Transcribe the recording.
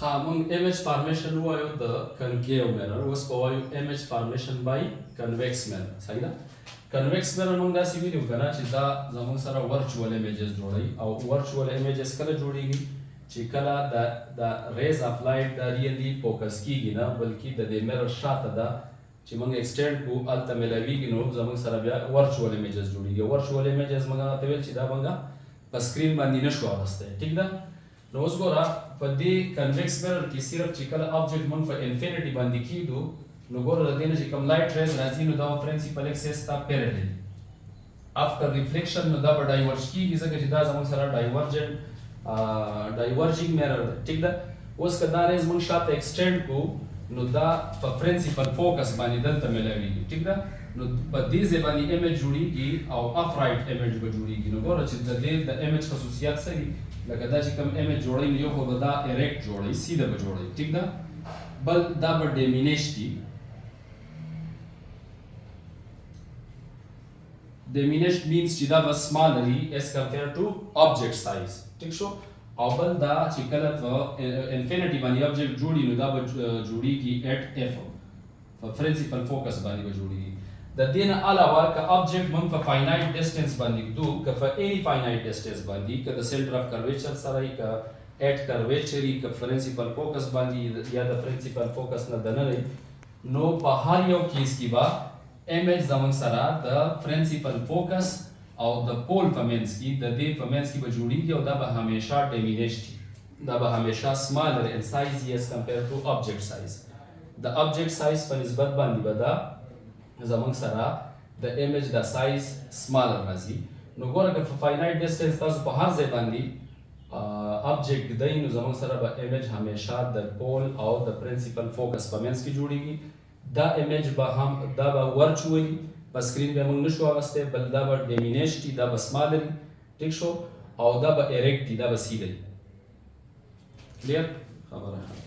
among image formation وایو د concave mirror اوس په وایو image formation by convex mirror صحیح ده convex mirror موږ داسې ویلو کنه چې دا زموږ سره virtual images جوړي او virtual images کله جوړیږي چې کله د rays of light دا really focus کیږي نه بلکې د دې mirror شاته ده چې موږ extend کو الته ملاویږي نو زموږ سره بیا virtual images جوړیږي virtual images موږ ته ویل چې دا موږ په سکرین باندې نشو اغسته ٹھیک ده نو اوس ګوره په دې کنویکس mirror کې صرف چې کله object مونږ په انفینټي باندې کیدو نو ګوره د دې نه چې کوم لایټ ریز راځي نو دا پرنسپل اکسس تا پیرالل افټر ریفلیکشن نو دا به ډایورج کیږي ځکه چې دا زموږ سره ډایورجینګ mirror ده ټیک ده اوس که دا ریز مونږ شاته ایکسټینډ کو نو دا په پرنسپل فوکس باندې دلته ملاویږي ټیک ده نو په دې ځای باندې ایمیج جوړیږي او افرایټ ایمیج به جوړیږي نو ګوره چې د دې د ایمیج خصوصیات څه دي لکه دا چې کوم ایمیج جوړی نو یو خو به دا ایریکټ جوړی سیده به جوړی ټیک ده بل دا به ډیمینیش دي ډیمینیش مینز چې دا به سمالر وي as compared to object size ټیک شو او بل دا چې کله په انفینټي باندې object جوړی نو دا به جوړیږي at f په پرنسپل فوکس باندې به جوړیږي د دې نه علاوه که object مونږ په فاینایټ ډسټنس باندې ږدو که په any فاینایټ ډسټنس باندې که د سنټر اف کرویچر سره وي که ایټ کرویچر وي که پرنسپل فوکس باندې یا د پرنسپل فوکس نه دننه نو په هر یو کیس کې به ایمیج زموږ سره د پرنسپل فوکس او د پول په منځ کې د دې په منځ کې به جوړیږي او دا به همیشه ډیمینیش وي دا به همیشه سمالر ان سایز as compared to object size د object size په نسبت باندې به دا زموږ سره د ایمیج د سایز سمالر راځي نو ګوره که په فاینایټ ډسټنس تاسو په هر ځای باندې object ږدئ نو زموږ سره به ایمیج همیشه د پول او د پرنسپل فوکس په منځ کې جوړیږي دا ایمیج به هم دا به ورچوي په سکرین به موږ نشو اغستی بل دا به ډیمینیش دي دا به سمالر وي ټیک شو او دا به ایریکټ دي دا به سیده وي کلیر خبره